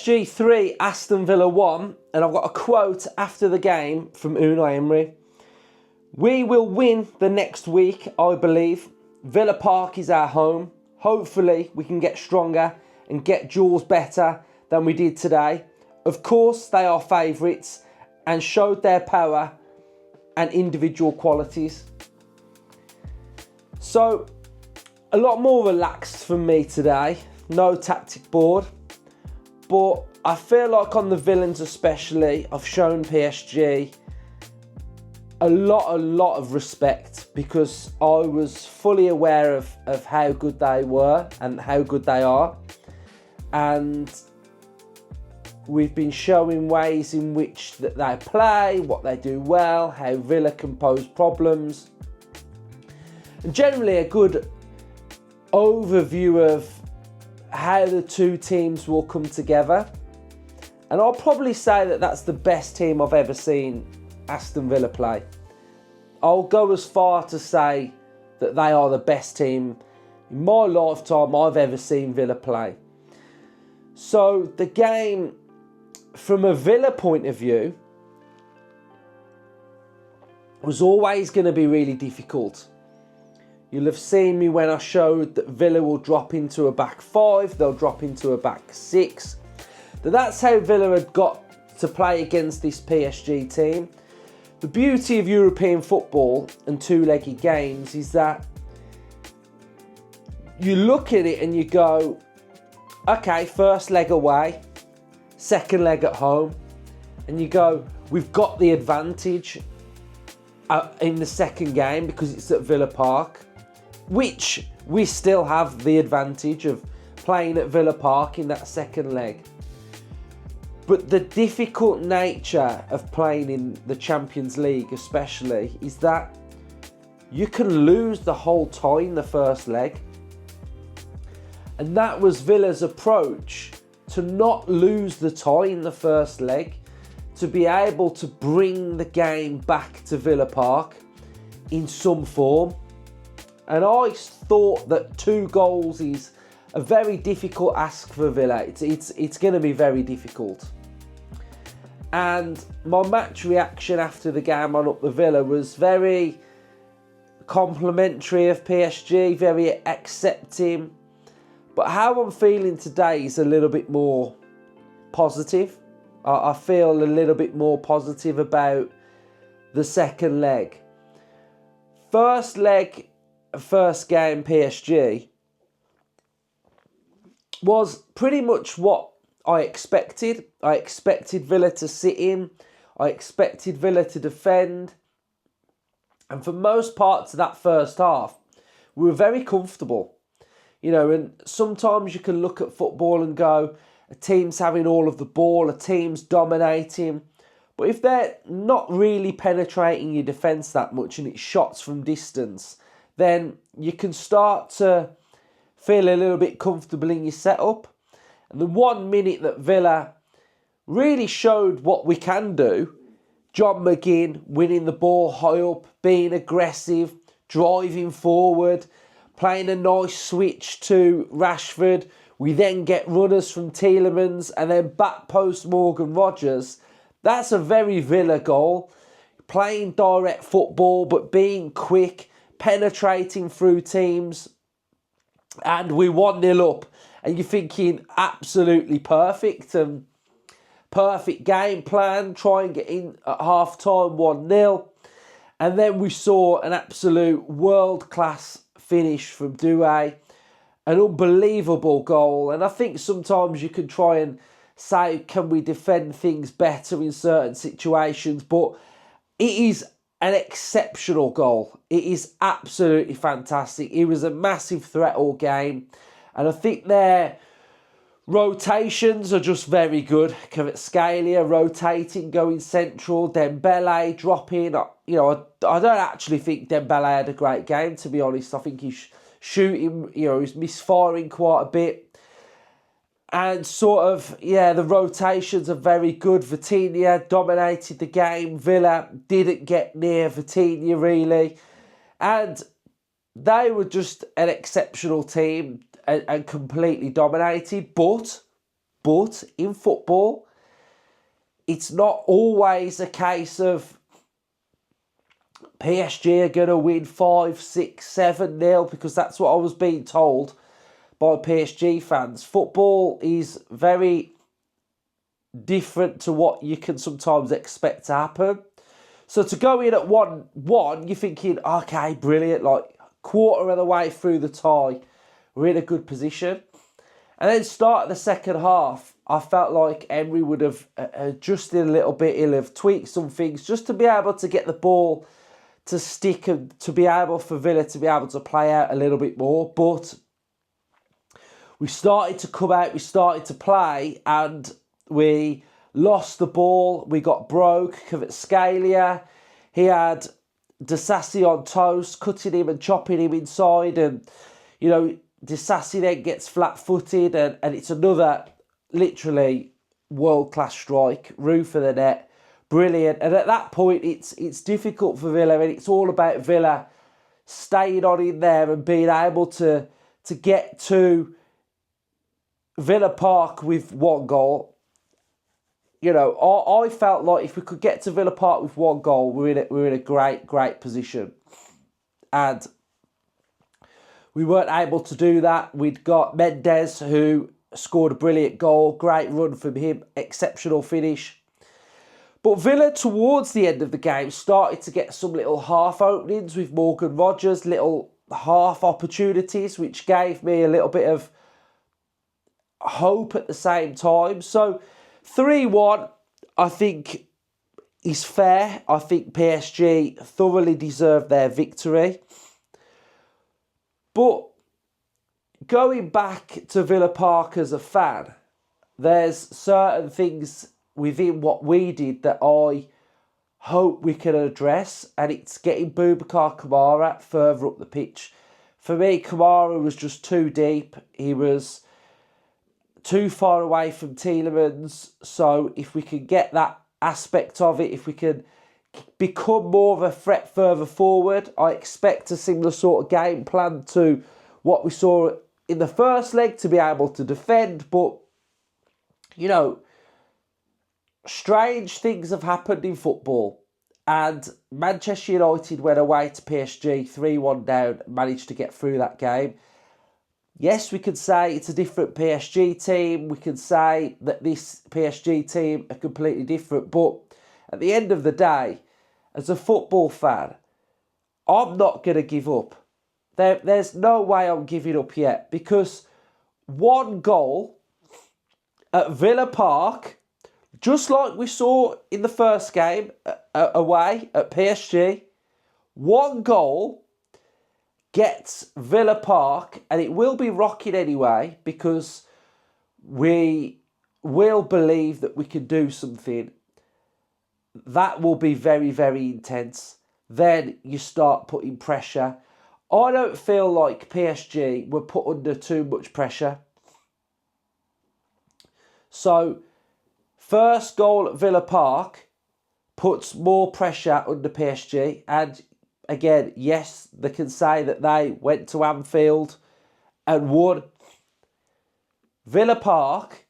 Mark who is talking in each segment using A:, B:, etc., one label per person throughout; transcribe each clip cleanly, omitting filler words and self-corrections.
A: PSG 3, Aston Villa 1, and I've got a quote after the game from Unai Emery. "We will win the next week, I believe. Villa Park is our home. Hopefully we can get stronger and get Jules better than we did today. Of course they are favourites and showed their power and individual qualities." So, a lot more relaxed from me today. No tactic board. But I feel like on the villains especially, I've shown PSG a lot of respect because I was fully aware of how good they were and how good they are. And we've been showing ways in which that they play, what they do well, how Villa can pose problems. And generally a good overview of how the two teams will come together. And I'll probably say that that's the best team I've ever seen Aston Villa play. I'll go as far to say that they are the best team in my lifetime I've ever seen Villa play. So the game, from a Villa point of view, was always going to be really difficult. You'll have seen me when I showed that Villa will drop into a back five, they'll drop into a back six. That's how Villa had got to play against this PSG team. The beauty of European football and two-legged games is that you look at it and you go, okay, first leg away, second leg at home, and you go, we've got the advantage in the second game because it's at Villa Park, which we still have the advantage of playing at Villa Park in that second leg. But the difficult nature of playing in the Champions League especially is that you can lose the whole tie in the first leg. And that was Villa's approach, to not lose the tie in the first leg, to be able to bring the game back to Villa Park in some form. And I thought that 2 goals is a very difficult ask for Villa. It's going to be very difficult. And my match reaction after the game on Up the Villa was very complimentary of PSG, very accepting. But how I'm feeling today is a little bit more positive. I feel a little bit more positive about the second leg. First leg, first game PSG was pretty much what I expected. I expected Villa to sit in. I expected Villa to defend. And for most parts of that first half, we were very comfortable. You know, and sometimes you can look at football and go, a team's having all of the ball, a team's dominating. But if they're not really penetrating your defence that much and it's shots from distance, then you can start to feel a little bit comfortable in your setup. And the 1 minute that Villa really showed what we can do, John McGinn winning the ball high up, being aggressive, driving forward, playing a nice switch to Rashford. We then get runners from Tielemans and then back post Morgan Rogers. That's a very Villa goal. Playing direct football but being quick, penetrating through teams. And we 1-0 up. And you're thinking absolutely perfect. And perfect game plan. Try and get in at half time 1-0. And then we saw an absolute world-class finish from Doué. An unbelievable goal. And I think sometimes you can try and say, can we defend things better in certain situations? But it is an exceptional goal. It is absolutely fantastic. It was a massive threat all game. And I think their rotations are just very good. Kvaratskhelia rotating, going central. Dembele dropping. You know, I don't actually think Dembele had a great game, to be honest. I think he's shooting, you know, he's misfiring quite a bit. And sort of, yeah, the rotations are very good. Vitinha dominated the game. Villa didn't get near Vitinha, really. And they were just an exceptional team and completely dominated. But But in football, it's not always a case of PSG are going to win 5, 6, 7-0, because that's what I was being told by PSG fans. Football is very different to what you can sometimes expect to happen. So to go in at 1-1, you're thinking, okay, brilliant, like quarter of the way through the tie, we're in a good position. And then start the second half, I felt like Emery would have adjusted a little bit. He'll have tweaked some things just to be able to get the ball to stick and to be able for Villa to be able to play out a little bit more. But we started to come out, we started to play, and we lost the ball. We got broke. Kvaratskhelia, he had Disasi on toast, cutting him and chopping him inside, and Disasi then gets flat-footed, and it's another literally world-class strike, roof of the net, brilliant. And at that point, it's difficult for Villa, and it's all about Villa staying on in there and being able to get to Villa Park with 1 goal. I felt like if we could get to Villa Park with 1 goal, we're in a great position. And we weren't able to do that. We'd got Mendes, who scored a brilliant goal. Great run from him. Exceptional finish. But Villa, towards the end of the game, started to get some little half openings with Morgan Rogers, little half opportunities, which gave me a little bit of hope at the same time. So 3-1, I think, is fair. I think PSG thoroughly deserved their victory. But going back to Villa Park as a fan, there's certain things within what we did that I hope we can address, and it's getting Boubacar Kamara further up the pitch. For me, Kamara was just too deep. He was too far away from Tielemans. So if we can get that aspect of it, if we can become more of a threat further forward, I expect a similar sort of game plan to what we saw in the first leg, to be able to defend. But, strange things have happened in football, and Manchester United went away to PSG 3-1 down, managed to get through that game. Yes, we could say it's a different PSG team. We could say that this PSG team are completely different. But at the end of the day, as a football fan, I'm not going to give up. There's no way I'm giving up yet, because 1 goal at Villa Park, just like we saw in the first game away at PSG, 1 goal gets Villa Park, and it will be rocking anyway, because we will believe that we can do something. That will be very, very intense. Then you start putting pressure. I don't feel like PSG were put under too much pressure. So, first goal at Villa Park puts more pressure under PSG, and again, yes, they can say that they went to Anfield and won. Villa Park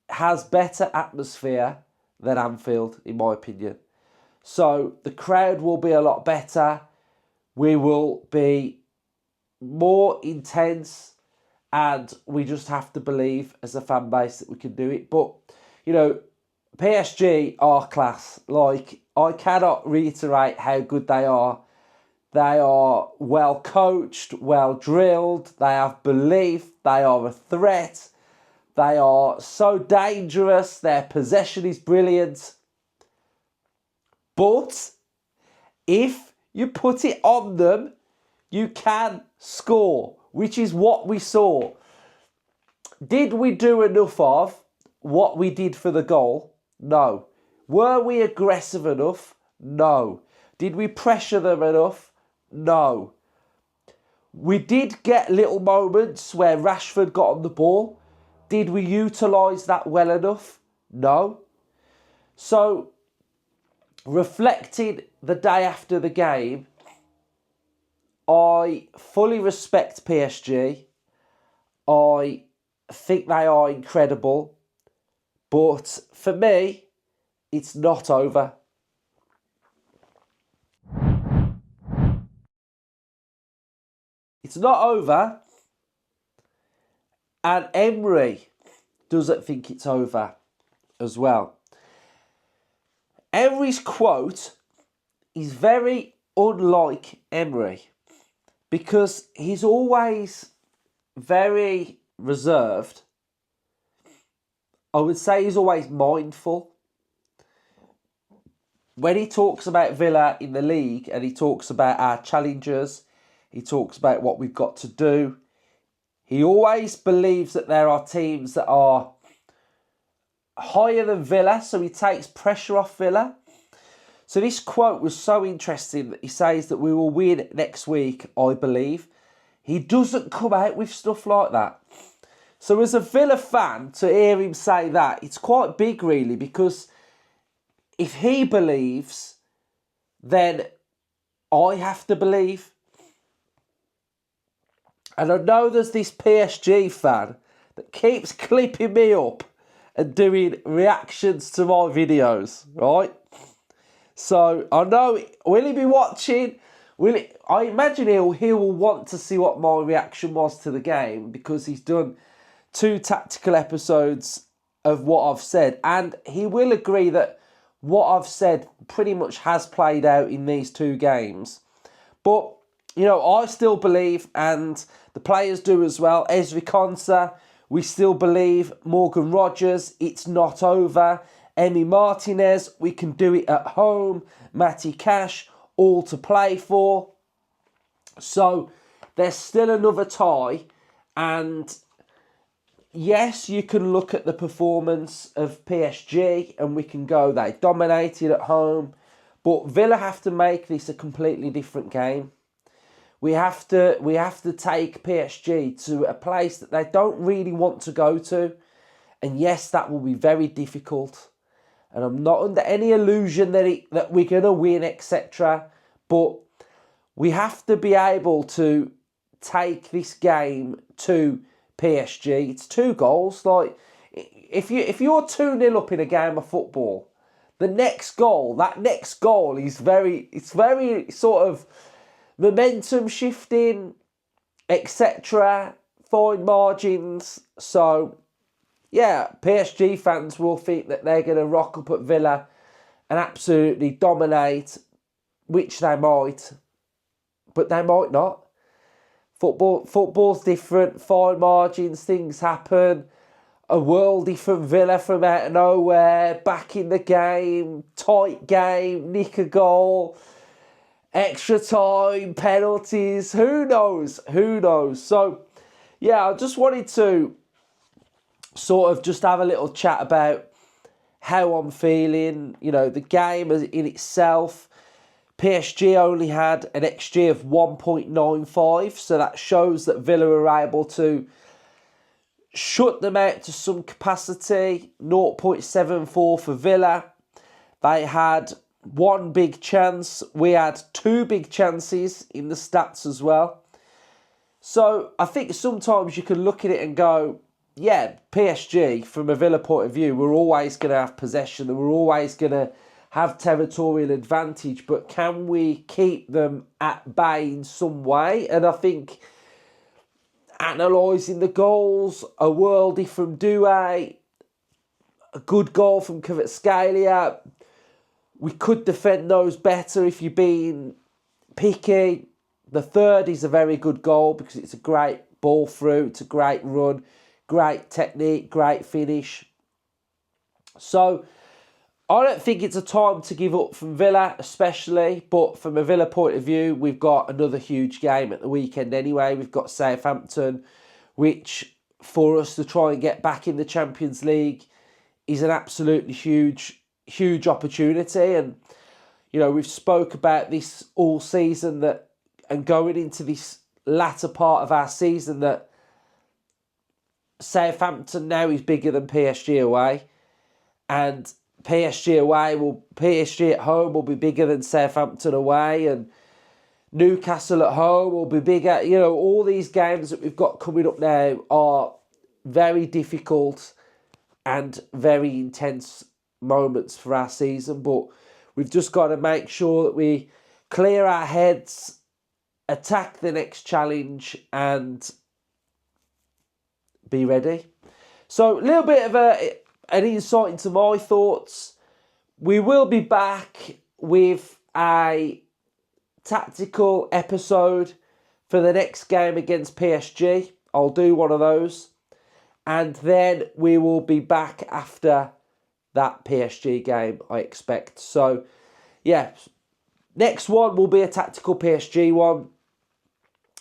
A: has better atmosphere than Anfield, in my opinion. So the crowd will be a lot better. We will be more intense, and we just have to believe as a fan base that we can do it. But, PSG are class. Like, I cannot reiterate how good they are. They are well coached, well drilled. They have belief. They are a threat. They are so dangerous. Their possession is brilliant. But if you put it on them, you can score, which is what we saw. Did we do enough of what we did for the goal? No. Were we aggressive enough? No. Did we pressure them enough? No. We did get little moments where Rashford got on the ball. Did we utilise that well enough? No. So, reflecting the day after the game, I fully respect PSG. I think they are incredible. But for me, it's not over. It's not over. And Emery doesn't think it's over as well. Emery's quote is very unlike Emery because he's always very reserved. I would say he's always mindful. When he talks about Villa in the league and he talks about our challenges, he talks about what we've got to do, he always believes that there are teams that are higher than Villa, so he takes pressure off Villa. So this quote was so interesting that he says that we will win next week, I believe. He doesn't come out with stuff like that. So as a Villa fan, to hear him say that, it's quite big really, because if he believes, then I have to believe. And I know there's this PSG fan that keeps clipping me up and doing reactions to my videos, right? So I know, will he be watching? I imagine he will want to see what my reaction was to the game, because he's done 2 tactical episodes of what I've said, and he will agree that what I've said pretty much has played out in these 2 games. But, you know, I still believe, and the players do as well. Ezri Konsa, we still believe. Morgan Rogers, it's not over. Emi Martinez, we can do it at home. Matty Cash, all to play for. So there's still another tie. And yes, you can look at the performance of PSG and we can go, they dominated at home. But Villa have to make this a completely different game. We have to take PSG to a place that they don't really want to go to. And yes, that will be very difficult. And I'm not under any illusion that we're going to win, etc. But we have to be able to take this game to PSG. It's 2 goals. Like, if you're 2-0 up in a game of football, that next goal is very sort of momentum shifting, etc. Fine margins. So yeah, PSG fans will think that they're going to rock up at Villa and absolutely dominate, which they might, but they might not. Football's different, fine margins, things happen. A worldie from Villa from out of nowhere, back in the game, tight game, nick a goal, extra time, penalties, who knows? So, yeah, I just wanted to sort of just have a little chat about how I'm feeling. You know, the game in itself, PSG only had an XG of 1.95, so that shows that Villa were able to shut them out to some capacity. 0.74 for Villa. They had 1 big chance. We had 2 big chances in the stats as well. So I think sometimes you can look at it and go, yeah, PSG, from a Villa point of view, we're always going to have possession and we're always going to have territorial advantage, but can we keep them at bay in some way? And I think analysing the goals, a worldie from Doué, a good goal from Kvaratskhelia, we could defend those better if you're being picky. The third is a very good goal because it's a great ball through, it's a great run, great technique, great finish. So I don't think it's a time to give up from Villa, especially. But from a Villa point of view, we've got another huge game at the weekend anyway. We've got Southampton, which for us to try and get back in the Champions League is an absolutely huge opportunity. And, you know, we've spoke about this all season, that, and going into this latter part of our season, that Southampton now is bigger than PSG away, and PSG at home will be bigger than Southampton away, and Newcastle at home will be bigger. You know, all these games that we've got coming up now are very difficult and very intense moments for our season, but we've just got to make sure that we clear our heads, attack the next challenge, and be ready. So, a little bit of an insight into my thoughts. We will be back with a tactical episode for the next game against PSG. I'll do one of those. And then we will be back after that PSG game, I expect. So, yeah, next one will be a tactical PSG one.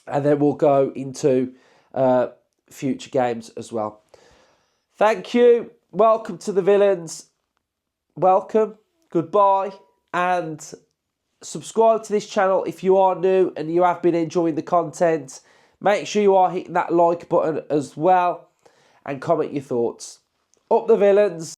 A: And then we'll go into future games as well. Thank you. Welcome to the Villains. Welcome. Goodbye. And subscribe to this channel if you are new and you have been enjoying the content. Make sure you are hitting that like button as well. And comment your thoughts. Up the Villains.